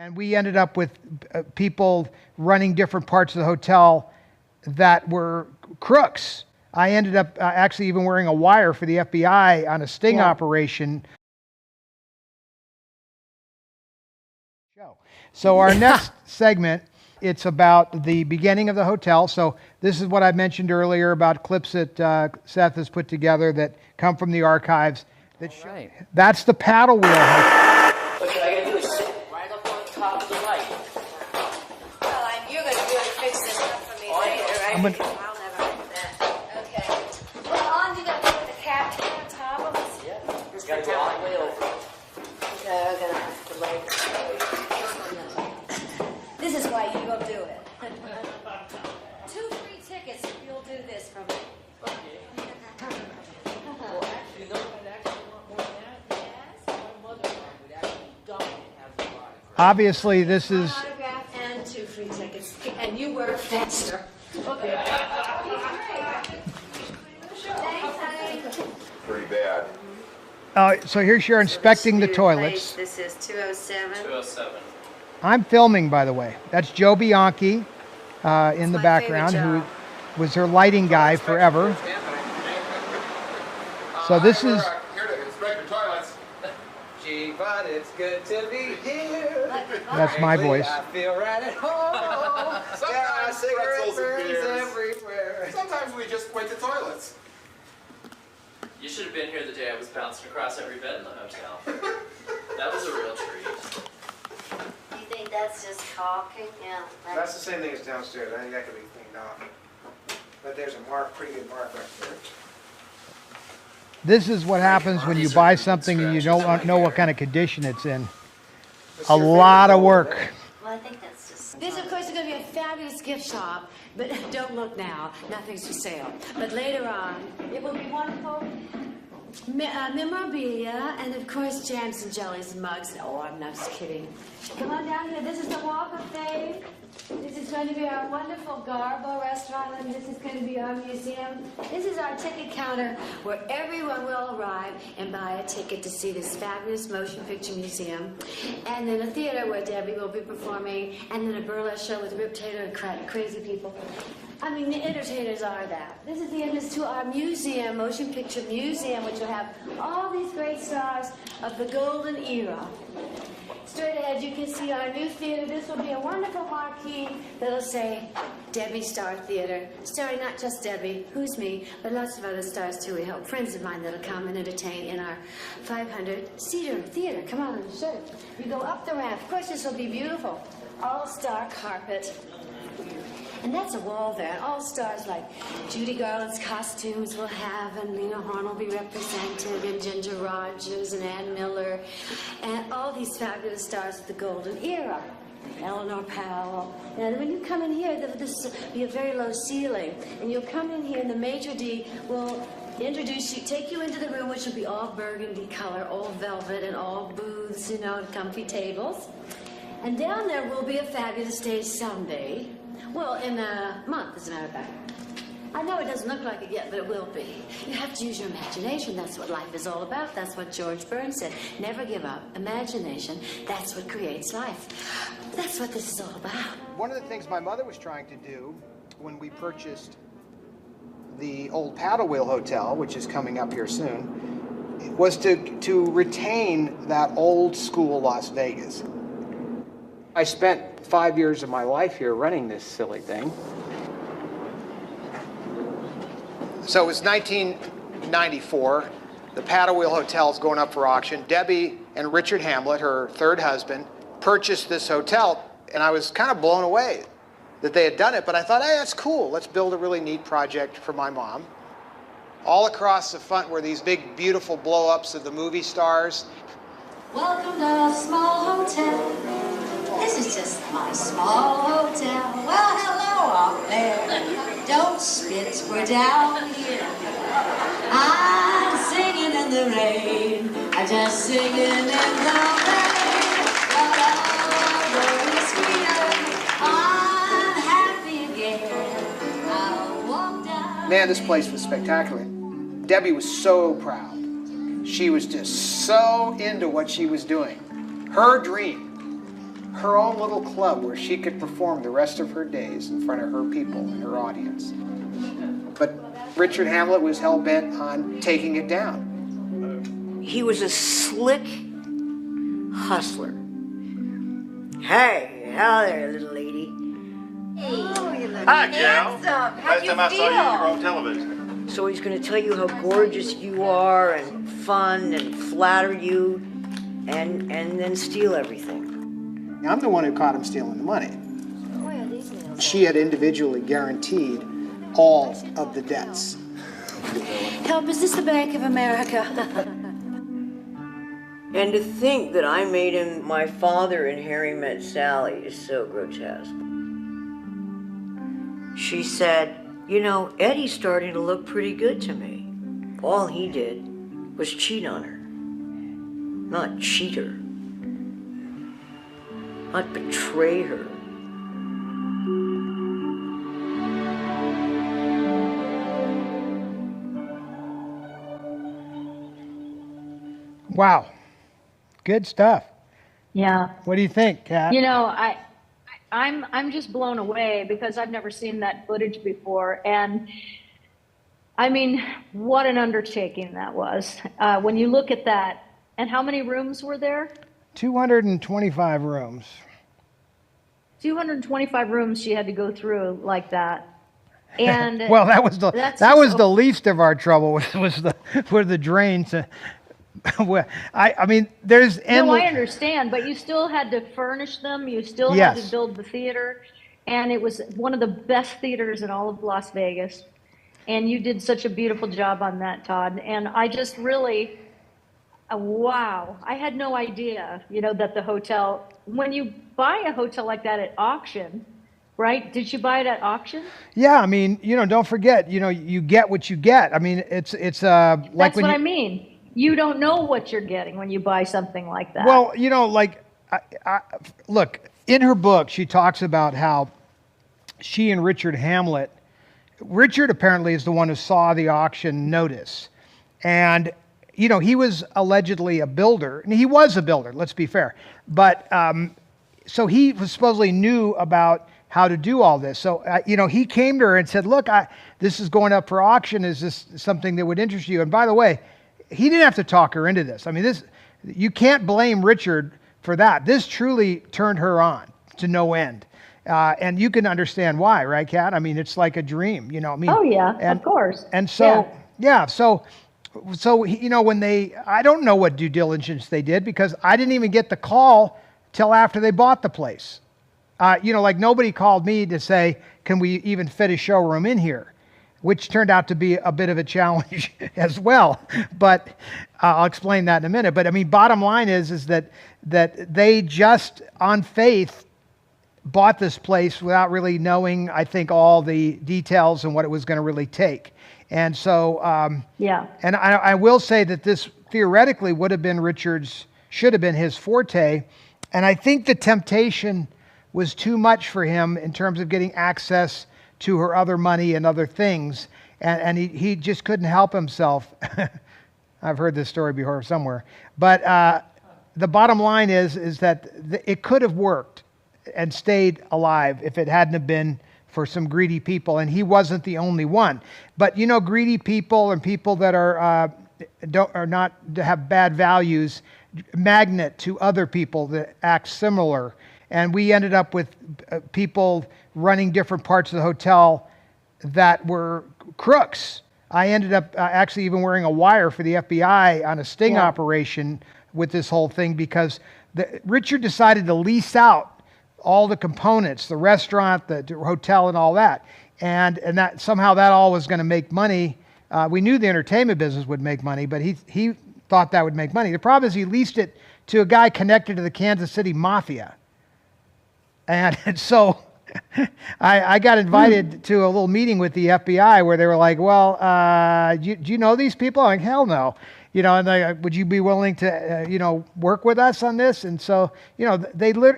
And we ended up with people running different parts of the hotel that were crooks. I ended up actually even wearing a wire for the FBI on a sting operation. So our next segment, it's about the beginning of the hotel. So this is what I mentioned earlier about clips that Seth has put together that come from the archives. That's the paddle wheel. What I gotta do is sit right up on top of the light. Well, you're going to really fix this up for me later, right? I'll never do that. Okay. Well, you got to put the cap on top of us? Yeah, just gotta go all the way over. Okay, I'm going to have to lay. This is why you go do it. 2 free tickets if you'll do this for me. Okay. Well, actually, no, I'd actually want more than that. Yes? My mother would actually double have the body. Obviously, this is... Autograph and 2 free tickets. And you work faster. Okay. Thanks, honey. Pretty bad. So here's your inspecting the toilets. This is 207. 207. I'm filming, by the way. That's Joe Bianchi in the background, who was her lighting guy forever. So this is... Here to inspect your toilets. Gee, but it's good to be here. That's my voice. I feel right at home. There are cigarette pretzels and burns beers. everywhere. Sometimes we just wait to toilets. You should have been here the day I was bouncing across every bed in the hotel. That was a real treat. You think that's just caulking? Yeah. That's the same thing as downstairs. I think that could be cleaned off. But there's a pretty good mark right there. This is what happens when you buy something and you don't know what kind of condition it's in. A lot of work. Well, I think that's just... This, of course, is going to be a fabulous gift shop, but don't look now. Nothing's for sale. But later on, it will be wonderful memorabilia and, of course, jams and jellies and mugs. Oh, I'm not just kidding. Come on down here. This is the Walk of Fame. This is going to be our wonderful Garbo restaurant, and this is going to be our museum. This is our ticket counter where everyone will arrive and buy a ticket to see this fabulous motion picture museum. And then a theater where Debbie will be performing, and then a burlesque show with Rip Taylor and crazy people. I mean, the entertainers are that. This is the entrance to our museum, motion picture museum, which will have all these great stars of the golden era. Straight ahead, you can see our new theater. This will be a wonderful marquee that'll say Debbie Star Theater, starring not just Debbie, who's me, but lots of other stars too, we hope. Friends of mine that'll come and entertain in our 500-seater theater. Come on, let me show you. You go up the ramp. Of course, this will be beautiful. All-star carpet. And that's a wall there. All stars like Judy Garland's costumes will have, and Lena Horne will be represented, and Ginger Rogers and Ann Miller, and all these fabulous stars of the golden era. Eleanor Powell. And when you come in here, this will be a very low ceiling, and you'll come in here, and the maitre d' will introduce you, take you into the room, which will be all burgundy color, all velvet, and all booths, you know, and comfy tables. And down there will be a fabulous stage someday. Well, in a month, as a matter of fact. I know it doesn't look like it yet, but it will be. You have to use your imagination. That's what life is all about. That's what George Burns said. Never give up. Imagination, that's what creates life. That's what this is all about. One of the things my mother was trying to do when we purchased the old Paddle Wheel Hotel, which is coming up here soon, was to retain that old school Las Vegas. I spent 5 years of my life here running this silly thing. So it was 1994. The Paddle Wheel Hotel is going up for auction. Debbie and Richard Hamlet, her third husband, purchased this hotel, and I was kind of blown away that they had done it, but I thought, hey, that's cool. Let's build a really neat project for my mom. All across the front were these big, beautiful blow-ups of the movie stars. Welcome to a small hotel. This is just my small hotel. Well, hello out there. Don't spit, we're down here. I'm singing in the rain. I'm just singing in the rain. But all is sweeter. I'm happy again. I'll walk down. Man, this place was spectacular. Debbie was so proud. She was just so into what she was doing. Her dream her own little club where she could perform the rest of her days in front of her people and her audience. But Richard Hamlet was hell-bent on taking it down. He was a slick hustler. Hey, how there, little lady? Oh, you look Hi, Gal. handsome. How do you Last time I saw you, you were feel? on television. So he's going to tell you how gorgeous you are and fun and flatter you and then steal everything. I'm the one who caught him stealing the money. Boy, are these nails. She had individually guaranteed all of the debts. Help, is this the Bank of America? And to think that I made him my father and Harry Met Sally is so grotesque. She said, you know, Eddie's starting to look pretty good to me. All he did was cheat on her. Not cheat her. Not betray her. Wow. Good stuff. Yeah. What do you think, Kat? You know, I'm just blown away because I've never seen that footage before. And I mean, what an undertaking that was. When you look at that, and how many rooms were there? 225 rooms. 225 rooms she had to go through like that. And Well, that was the that's that was just- the least of our trouble were the drains. Well, I mean, there's No, endless. I understand, but you still had to furnish them. You still had Yes. to build the theater. And it was one of the best theaters in all of Las Vegas. And you did such a beautiful job on that, Todd. And I just really, wow. I had no idea, you know, that the hotel, when you buy a hotel like that at auction, right? Did you buy it at auction? Yeah, I mean, you know, don't forget, you know, you get what you get. I mean, it's like That's when what you, I mean. You don't know what you're getting when you buy something like that. Well, you know, like, look, in her book, she talks about how she and Richard Hamlet, Richard apparently is the one who saw the auction notice. And, you know, he was allegedly a builder. And he was a builder, let's be fair. But, so he supposedly knew about how to do all this. So, you know, he came to her and said, look, this is going up for auction. Is this something that would interest you? And by the way, he didn't have to talk her into this. I mean, you can't blame Richard for that. This truly turned her on to no end. And you can understand why, right, Kat? I mean, it's like a dream, you know. I mean, oh, yeah, of course. And so, so you know, I don't know what due diligence they did because I didn't even get the call till after they bought the place. You know, like nobody called me to say, can we even fit a showroom in here? Which turned out to be a bit of a challenge as well. But I'll explain that in a minute. But I mean, bottom line is that they just, on faith, bought this place without really knowing, I think, all the details and what it was going to really take. And so, Yeah. and I will say that this theoretically would have been should have been his forte. And I think the temptation was too much for him in terms of getting access to her other money and other things. And he just couldn't help himself. I've heard this story before somewhere. But the bottom line is that it could have worked and stayed alive if it hadn't have been for some greedy people. And he wasn't the only one. But, you know, greedy people and people that are not have bad values, magnet to other people that act similar. And we ended up with people running different parts of the hotel that were crooks. I ended up actually even wearing a wire for the FBI on a sting operation with this whole thing because Richard decided to lease out all the components, the restaurant, the hotel, and all that. And that somehow that all was going to make money. We knew the entertainment business would make money, but he thought that would make money. The problem is he leased it to a guy connected to the Kansas City Mafia. And so I got invited to a little meeting with the FBI where they were like, well, do you know these people? I'm like, hell no. You know, and they, would you be willing to, you know, work with us on this? And so, you know,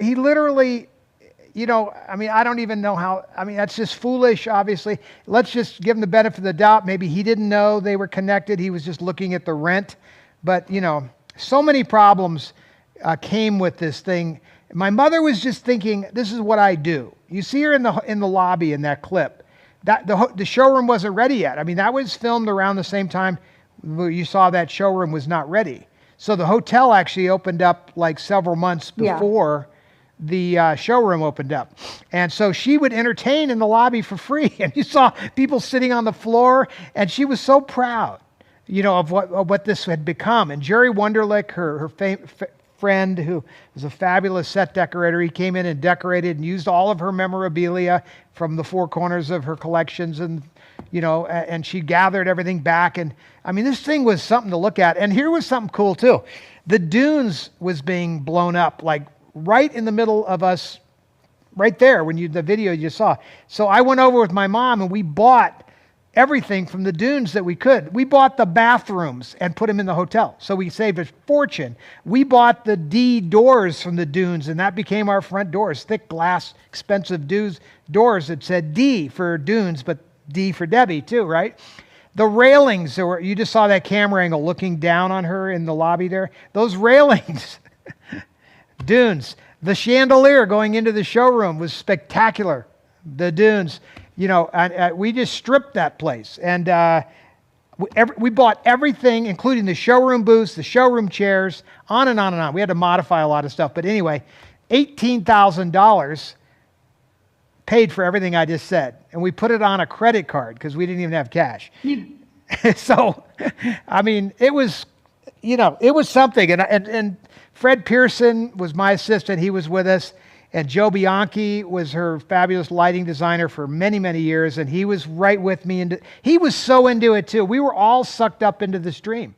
he literally, you know, I mean, I don't even know how, I mean, that's just foolish, obviously. Let's just give him the benefit of the doubt. Maybe he didn't know they were connected. He was just looking at the rent. But, you know, so many problems came with this thing. My mother was just thinking, this is what I do. You see her in the lobby in that clip. The showroom wasn't ready yet. I mean, that was filmed around the same time you saw that showroom was not ready. So the hotel actually opened up like several months before the showroom opened up. And so she would entertain in the lobby for free. And you saw people sitting on the floor, and she was so proud, of what this had become. And Jerry Wunderlich, her friend, who was a fabulous set decorator, he came in and decorated and used all of her memorabilia from the four corners of her collections, and and she gathered everything back. And I mean, this thing was something to look at. And here was something cool too. The dunes was being blown up, like right in the middle of us, right there when the video you saw. So I went over with my mom, and we bought everything from the dunes that we could. We bought the bathrooms and put them in the hotel, so we saved a fortune. We bought the D doors from the dunes, and that became our front doors, thick glass, expensive doors that said D for dunes, but D for Debbie too, right? The railings, you just saw that camera angle looking down on her in the lobby there. Those railings, dunes. The chandelier going into the showroom was spectacular. The dunes, we just stripped that place. And we bought everything, including the showroom booths, the showroom chairs, on and on and on. We had to modify a lot of stuff. But anyway, $18,000 paid for everything I just said. And we put it on a credit card because we didn't even have cash. So, I mean, it was, it was something. And Fred Pearson was my assistant. He was with us. And Joe Bianchi was her fabulous lighting designer for many, many years. And he was right with me. And he was so into it too. We were all sucked up into this dream.